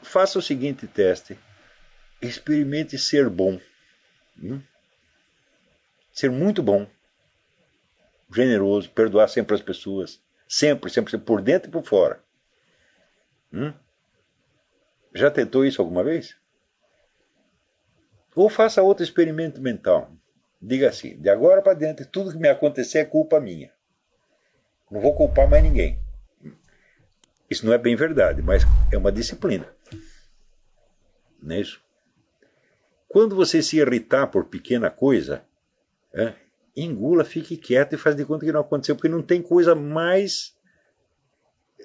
faça o seguinte teste. Experimente ser bom. Ser muito bom. Generoso. Perdoar sempre as pessoas. Sempre, sempre, por dentro e por fora. Já tentou isso alguma vez? Ou faça outro experimento mental. Diga assim, de agora para diante, tudo que me acontecer é culpa minha. Não vou culpar mais ninguém. Isso não é bem verdade, mas é uma disciplina. Não é isso? Quando você se irritar por pequena coisa, engula, fique quieto e faz de conta que não aconteceu, porque não tem coisa mais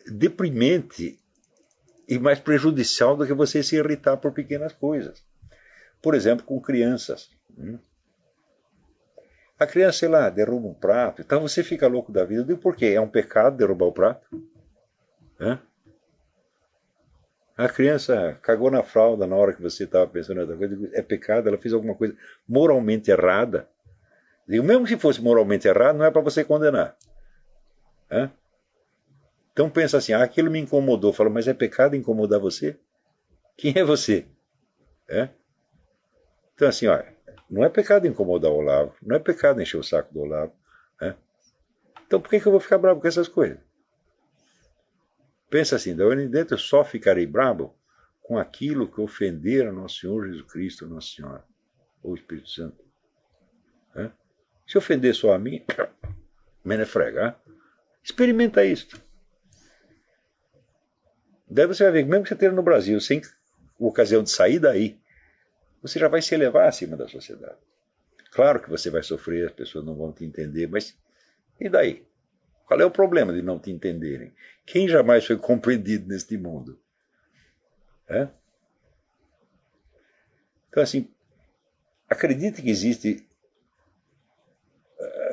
deprimente e mais prejudicial do que você se irritar por pequenas coisas. Por exemplo, com crianças. A criança, sei lá, derruba um prato, então você fica louco da vida. E por quê? É um pecado derrubar o prato? A criança cagou na fralda na hora que você estava pensando em outra coisa. É pecado, ela fez alguma coisa moralmente errada. Digo, mesmo se fosse moralmente errado, não é para você condenar. Então pensa assim, aquilo me incomodou. Fala, mas é pecado incomodar você? Quem é você? Então assim, olha, não é pecado incomodar o Olavo, não é pecado encher o saco do Olavo. Então por que eu vou ficar bravo com essas coisas? Pensa assim, da hora em dentro eu só ficarei bravo com aquilo que ofender a Nosso Senhor Jesus Cristo, Nossa Senhora, ou o Espírito Santo. Se ofender só a mim, menos é fregar. Experimenta isso. Daí você vai ver que mesmo que você esteja no Brasil, sem ocasião de sair daí, você já vai se elevar acima da sociedade. Claro que você vai sofrer, as pessoas não vão te entender, mas e daí? Qual é o problema de não te entenderem? Quem jamais foi compreendido neste mundo? Então, assim, acredite que existe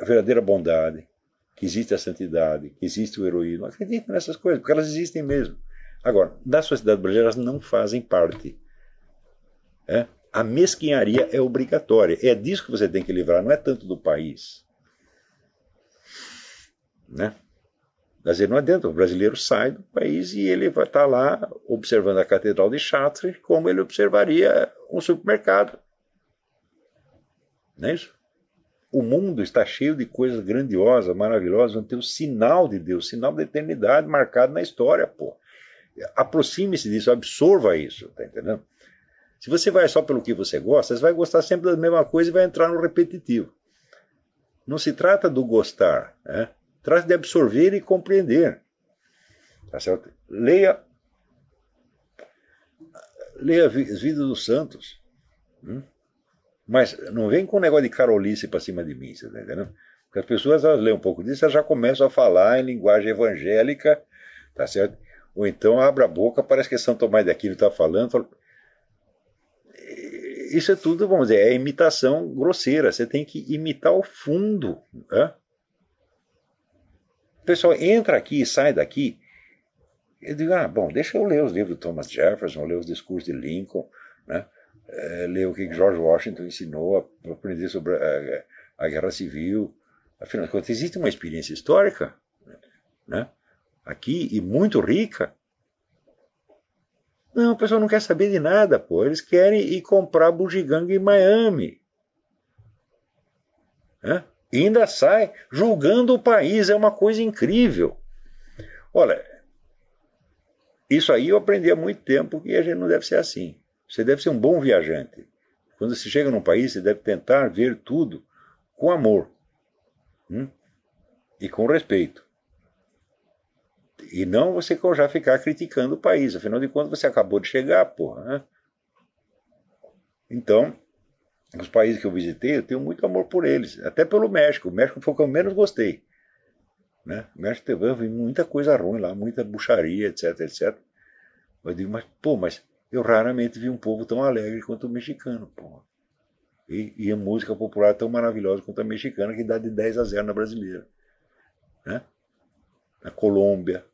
a verdadeira bondade, que existe a santidade, que existe o heroísmo. Acredite nessas coisas, porque elas existem mesmo. Agora, da sociedade brasileira, elas não fazem parte. A mesquinharia é obrigatória. É disso que você tem que livrar, não é tanto do país. Quer dizer, não adianta, o brasileiro sai do país e ele vai estar lá observando a Catedral de Chartres como ele observaria um supermercado. Não é isso? O mundo está cheio de coisas grandiosas, maravilhosas, vão ter o sinal de Deus, o sinal da eternidade marcado na história, pô. Aproxime-se disso, absorva isso, tá entendendo? Se você vai só pelo que você gosta, você vai gostar sempre da mesma coisa e vai entrar no repetitivo. Não se trata do gostar, trata de absorver e compreender. Tá certo? Leia as vidas dos santos. Mas não vem com um negócio de carolice para cima de mim, você tá entendendo? Porque as pessoas, elas leem um pouco disso, elas já começam a falar em linguagem evangélica, tá certo? Ou então abre a boca, parece que São Tomás de Aquino está falando. Isso é tudo, vamos dizer, é imitação grosseira. Você tem que imitar o fundo. O pessoal entra aqui e sai daqui. Eu digo, bom, deixa eu ler os livros de Thomas Jefferson, ler os discursos de Lincoln, ler o que George Washington ensinou, aprender sobre a Guerra Civil. Afinal de contas, existe uma experiência histórica aqui e muito rica. Não, o pessoal não quer saber de nada, pô. Eles querem ir comprar bugiganga em Miami. E ainda sai julgando o país. É uma coisa incrível. Olha, isso aí eu aprendi há muito tempo que a gente não deve ser assim. Você deve ser um bom viajante. Quando você chega num país, você deve tentar ver tudo com amor. E com respeito. E não você já ficar criticando o país. Afinal de contas, você acabou de chegar, porra. Então, os países que eu visitei, eu tenho muito amor por eles. Até pelo México. O México foi o que eu menos gostei. O México teve muita coisa ruim lá, muita bucharia, etc, etc. Eu digo, mas eu raramente vi um povo tão alegre quanto o mexicano, porra. E a música popular tão maravilhosa quanto a mexicana, que dá de 10-0 na brasileira. Na Colômbia,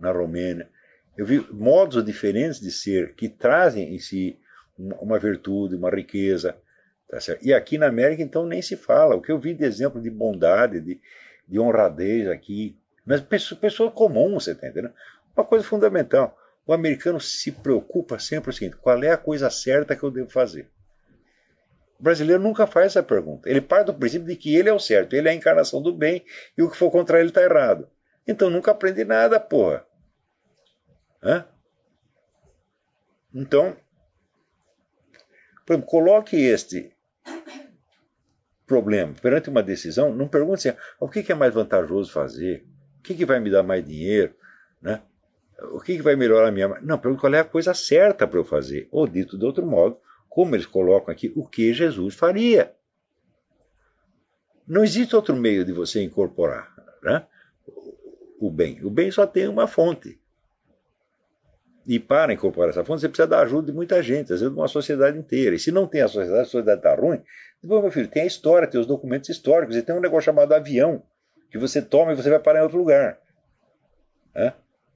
na Romênia. Eu vi modos diferentes de ser que trazem em si uma virtude, uma riqueza. Tá certo? E aqui na América, então, nem se fala. O que eu vi de exemplo de bondade, de honradez aqui. Mas pessoa comum, você está entendendo? Uma coisa fundamental. O americano se preocupa sempre com o seguinte: qual é a coisa certa que eu devo fazer? O brasileiro nunca faz essa pergunta. Ele parte do princípio de que ele é o certo, ele é a encarnação do bem e o que for contra ele está errado. Então nunca aprende nada, porra. Hã? Então, por exemplo, coloque este problema perante uma decisão, não pergunte assim, o que é mais vantajoso fazer? O que vai me dar mais dinheiro? Né? O que vai melhorar a minha... Não, pergunte qual é a coisa certa para eu fazer. Ou dito de outro modo, como eles colocam aqui, o que Jesus faria. Não existe outro meio de você incorporar, né, o bem. O bem só tem uma fonte. E para incorporar essa fonte, você precisa da ajuda de muita gente, às vezes de uma sociedade inteira. E se não tem a sociedade está ruim, depois, meu filho, tem a história, tem os documentos históricos, e tem um negócio chamado avião, que você toma e você vai parar em outro lugar. Né?